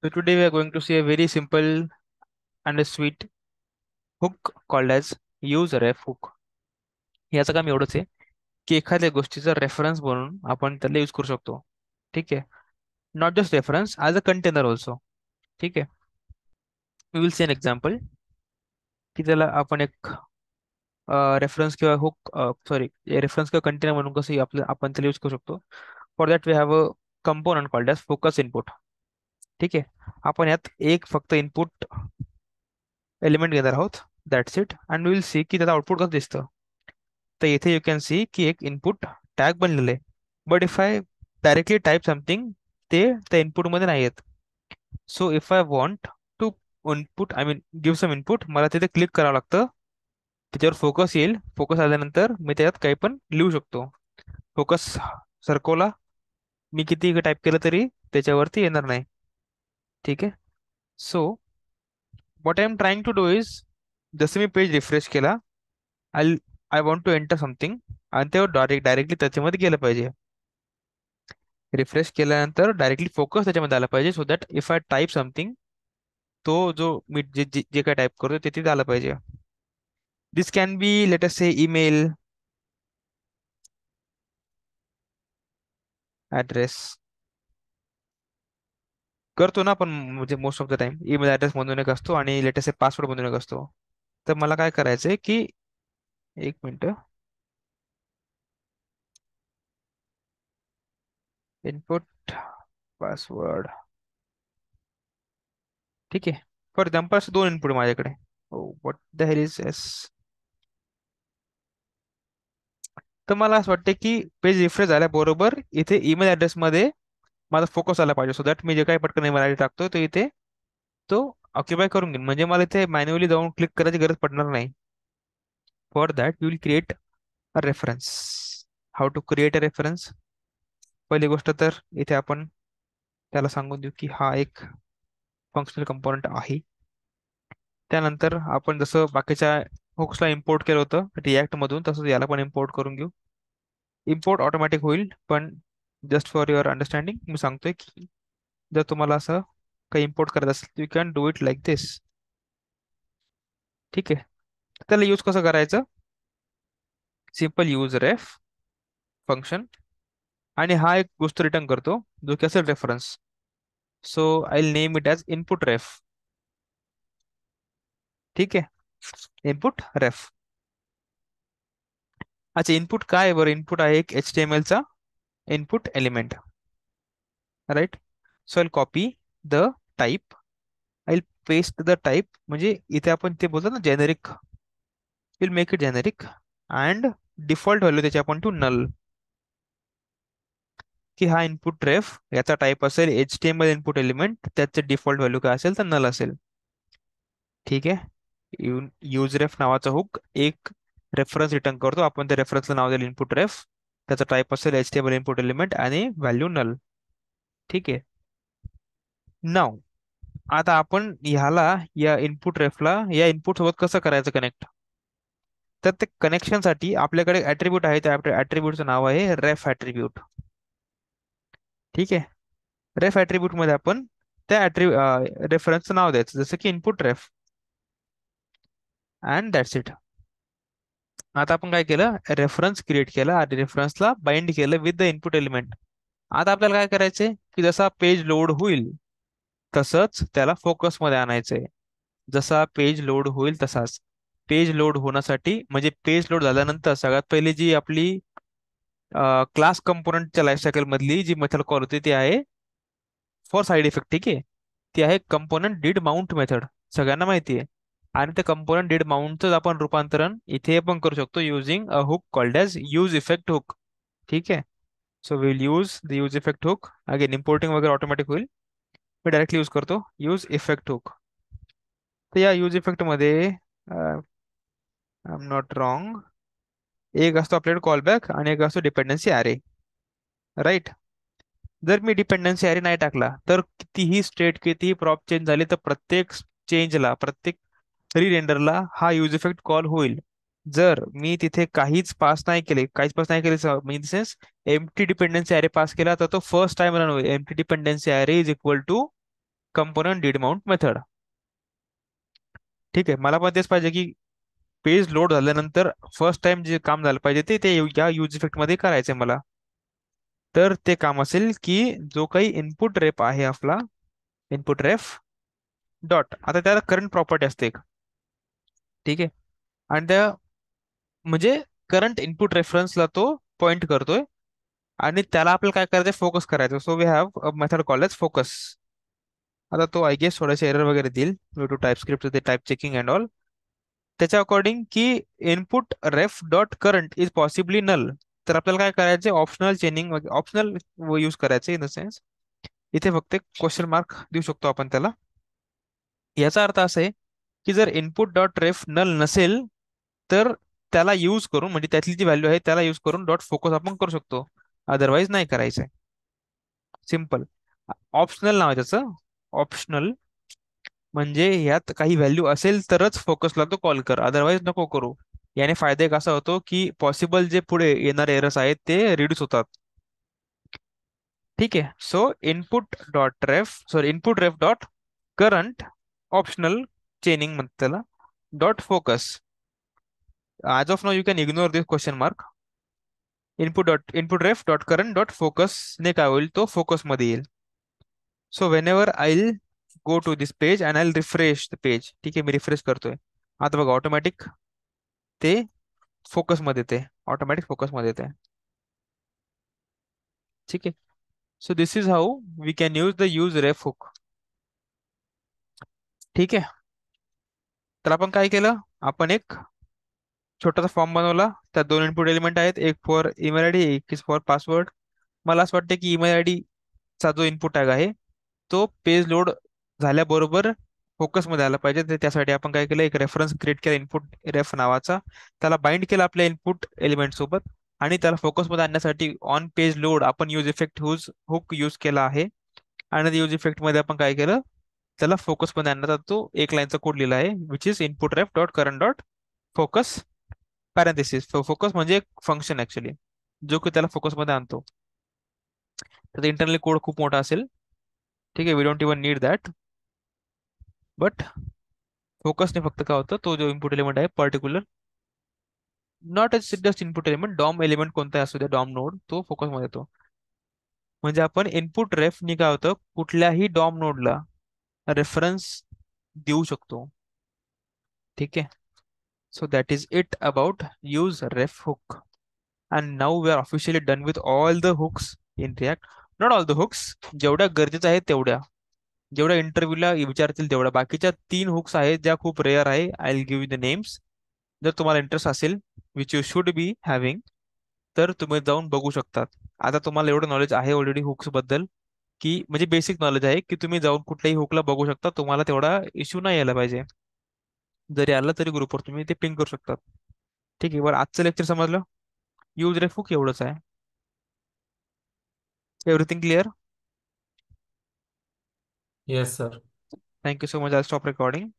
So today we are going to see a very simple and a sweet hook called as use ref hook. याचं काम एवढंच आहे की एखाद्या गोष्टीचा रेफरन्स बनवून आपण त्याला यूज करू शकतो. ठीक आहे. Not just reference as a container also. ठीक आहे. We will see an example की त्याला आपण एक रेफरन्स किंवा हुक सॉरी रेफरन्स किंवा कंटेनर म्हणून कसं आपण त्याला यूज करू शकतो. For that we have a component called as focus input. ठीक आहे. आपण यात एक फक्त इनपुट एलिमेंट घेणार आहोत. That's it and will see की त्याचं आउटपुट कसं दिसतं. तर इथे यू कॅन सी की एक इनपुट टॅग बनलेलं आहे. But if I directly type something ते त्या इनपुटमध्ये नाही येत. So if I want to input I mean give some input मला तिथे क्लिक करावं लागतं. त्याच्यावर फोकस येईल. फोकस आल्यानंतर मी त्याच्यात काही पण लिहू शकतो. फोकस सरकवला मी किती टाईप केलं तरी त्याच्यावरती येणार नाही. ठीक आहे. So what I am trying to do is जसं मी पेज रिफ्रेश केला I I want to enter something आणि ते डायरेक्टली त्याच्यामध्ये गेलं पाहिजे. रिफ्रेश केल्यानंतर डायरेक्टली फोकस त्याच्यामध्ये आला पाहिजे so that if I type something तो जो मी जे जे जे काय टाईप करतो ते तिथे आलं पाहिजे. This can be let us say email address करतो ना आपण म्हणजे most of the time email address म्हणून एक असतो आणि लेट अस से पासवर्ड म्हणून एक असतो. तर मला काय करायचंय की एक मिनिट इनपुट पासवर्ड. ठीक आहे. फॉर एक्झाम्पल असं दोन इनपुट माझ्याकडे. What the hell is S. तर मला असं वाटतं की पेज रिफ्रेश झाल्याबरोबर इथे ईमेल ॲड्रेसमध्ये माझा फोकस आला पाहिजे सो दॅट मी जे काही पटकन ईमेल आय डी टाकतो तो इथे तो ऑक्युपाय करून घेईन म्हणजे मला इथे मॅन्युअली जाऊन क्लिक करायची गरज पडणार नाही. For that we will create a reference. How to create a reference. पहिली गोष्ट तर इथे आपण त्याला सांगून देऊ की हा एक फंक्शनल कंपोनंट आहे. त्यानंतर आपण जसं बाकीच्या हुक्सला इम्पोर्ट केलं होतं रिॲक्ट मधून तसंच याला पण इम्पोर्ट करून घेऊ. इम्पोर्ट ऑटोमॅटिक होईल पण जस्ट फॉर युअर अंडरस्टँडिंग मी सांगतोय की जर तुम्हाला असं काही इम्पोर्ट करायचं असेल you can do it like this. ठीक आहे. त्याला यूज कसं करायचं. सिम्पल यूज रेफ फंक्शन आणि हा एक गोष्ट रिटर्न करतो जो की असेल reference. So I will name it as input ref. ठीक आहे. Input ref. अच्छा इनपुट काय आहे बरं. इनपुट आहे एक HTML चा input element. Right. So I copy the type I paste the type म्हणजे इथे आपण ते बोलतो ना generic will make it generic and default value त्याची आपण टू नल. की हा इनपुट रेफ याचा टाईप असेल HTML इनपुट एलिमेंट त्याचे डिफॉल्ट व्हॅल्यू काय असेल तर नल असेल. ठीक आहे. यूज रेफ नावाचा हुक एक रेफरन्स रिटर्न करतो. आपण त्या रेफरन्सला नाव दिलं इनपुट रेफ. त्याचा टाईप असेल HTML इनपुट एलिमेंट आणि व्हॅल्यू नल. ठीक आहे. नाव आता आपण ह्याला या इनपुट रेफला या इनपुट सोबत कसं करायचं कनेक्ट. तर ते कनेक्शनसाठी आपल्याकडे ऍट्रिब्यूट आहे त्या ऍट्रिब्यूटचं नाव आहे रेफ ऍट्रिब्यूट. ठीक आहे. रेफ ऍट्रिब्यूट मध्ये आपण त्या रेफरन्सचं नाव द्यायचं जसं की input ref and that's it. आता आपण काय केलं रेफरन्स क्रिएट केला आणि रेफरन्सला बाइंड केलं विथ द इनपुट एलिमेंट. आता आपल्याला काय करायचंय की जसा पेज लोड होईल तसंच त्याला फोकस मध्ये आणायचंय. जसा पेज लोड होईल तसाच. पेज लोड होण्यासाठी म्हणजे पेज लोड झाल्यानंतर सगळ्यात पहिली जी आपली क्लास कंपोनंटच्या लाईफसायकल मधली जी मेथड कॉल होते ती आहे फॉर साईड इफेक्ट. ठीक आहे. ती आहे कंपोनंट डीड माउंट मेथड. सगळ्यांना माहिती आहे. आणि ते कंपोनंट डीड माउंटचं आपण रूपांतरण इथे पण करू शकतो using a hook called as use effect hook. ठीक आहे. So will use the use effect hook. Again importing वगैरे ऑटोमॅटिक होईल. मी डायरेक्टली यूज करतो यूज इफेक्ट हुक. तर या यूज इफेक्ट मध्ये आय एम नॉट रॉंग एक असतो आपल्याकडे कॉलबॅक आणि एक असतो डिपेंडन्सी अरे. राईट. जर मी डिपेंडन्सी अरे नाही टाकला तर कितीही स्टेट कितीही प्रॉप चेंज झाली तर प्रत्येक चेंजला प्रत्येक रीरेंडरला हा यूज इफेक्ट कॉल होईल. जर मी तिथे काहीच पास नाही केले in the sense empty dependency array pass केला तर तो फर्स्ट टाइम रन होईल. Empty dependency array is equal to component did mount method. ठीक आहे, मला पण तेच पाहिजे की पेज लोड झाल्यानंतर फर्स्ट टाइम जे काम झालं पाहिजे ते ते या यूज इफेक्ट मध्ये करायचंय मला. तर ते काम असेल की जो काही इनपुट रेप आहे आपला, इनपुट रेफ डॉट, आता त्याला करंट प्रॉपर्टी असते एक. ठीक आहे, आणि त्या म्हणजे करंट इनपुट रेफरन्सला तो पॉइंट करतोय, आणि त्याला आपल्याला काय करायचं, फोकस करायचं. So we have a method called as focus. आता तो आय गेस थोडेसे एरर वगैरे देईल ड्यू टू टाईप स्क्रिप्ट ते टाईप चेकिंग अँड ऑल. त्याच्या अकॉर्डिंग की input ref dot current is possibly null. तर आपल्याला काय करायचे, ऑप्शनल चेनिंग, ऑप्शनल यूज करायचे इन द सेन्स. इथे फक्त एक क्वेश्चन मार्क देऊ शकतो आपण त्याला. याचा अर्थ असा आहे की जर इनपुट डॉट रेफ नल नसेल, तर त्याला यूज करून, म्हणजे त्यातली जी व्हॅल्यू आहे त्याला यूज करून डॉट फोकस आपण करू शकतो. अदरवाईज नाही करायचं आहे. सिम्पल. ऑप्शनल नाव आहे त्याचं. ऑप्शनल म्हणजे ह्यात काही व्हॅल्यू असेल तरच फोकसला तो कॉल कर, अदरवाईज नको करू. याने फायदा एक असा होतो की पॉसिबल जे पुढे येणारे एरर्स आहेत ते रिड्यूस होतात. ठीक आहे, so input dot ref, sorry input ref dot current optional chaining म्हणतात त्याला, dot focus. As of now you can ignore this question mark. Input ref dot current dot focus ने काय होईल, तो फोकस मध्ये येईल. So whenever I go to this page and I refresh the page. ठीक आहे, मी refresh करतोय. आता बघा ऑटोमॅटिक ते फोकस मध्ये येते, ऑटोमॅटिक फोकस मध्ये येते. ठीक आहे, so this is how we can use the use ref hook. ठीक आहे, तर आपण काय केलं, आपण एक छोटासा फॉर्म बनवला. त्यात दोन इनपुट एलिमेंट आहेत, एक फॉर ईमेल आय डी, एक इज फॉर पासवर्ड. मला असं वाटतं की ईमेल आय डी चा जो इनपुट टॅग आहे तो पेज लोड झाल्याबरोबर फोकसमध्ये आला पाहिजे. तर त्यासाठी आपण काय केलं, एक रेफरन्स क्रिएट केला इनपुट रेफ नावाचा. त्याला बाइंड केला आपल्या इनपुट एलिमेंट सोबत, आणि त्याला फोकसमध्ये आणण्यासाठी ऑन पेज लोड आपण यूज इफेक्ट हुक यूज केला आहे. आणि त्या यूज इफेक्ट मध्ये आपण काय केलं, त्याला फोकसमध्ये आणण्याचा तो एक लाईनचा कोड लिहिला आहे, which is input ref dot current dot focus parenthesis. Focus म्हणजे एक फंक्शन ऍक्च्युली, जो की त्याला फोकसमध्ये आणतो. तर इंटरनली कोड खूप मोठा असेल. ठीक आहे, we don't even need that. But फोकसने फक्त काय होतं, तो जो इनपुट एलिमेंट आहे particular, not as just input element, DOM element कोणता असू द्या, डॉम नोड, तो फोकस मध्ये येतो. म्हणजे आपण इनपुट रेफनी काय होतं, कुठल्याही डॉम नोडला रेफरन्स देऊ शकतो. ठीक आहे, so that is it about use ref hook. And now we are officially done with all the hooks in React. Not all the hooks, जेवढ्या गरजेचं आहे तेवढ्या, जेवढ्या इंटरव्ह्यूला विचारतील तेवढ्या. बाकीच्या तीन हुक्स आहेत ज्या खूप रेअर आहे. I will give you the names. जर तुम्हाला इंटरेस्ट असेल, which you should be having, तर तुम्ही जाऊन बघू शकतात. आता तुम्हाला एवढं नॉलेज आहे ऑलरेडी हुक्स बद्दल, की म्हणजे बेसिक नॉलेज आहे की तुम्ही जाऊन कुठल्याही हुकला बघू शकता. तुम्हाला तेवढा इश्यू नाही यायला पाहिजे. जरी आला तरी ग्रुपवर तुम्ही ते पिंग करू शकतात. ठीक आहे, बरं आजचं लेक्चर समजलं. यूज रेफ हुक एवढंच आहे. Everything clear. Yes, sir. Thank you so much. I stop recording.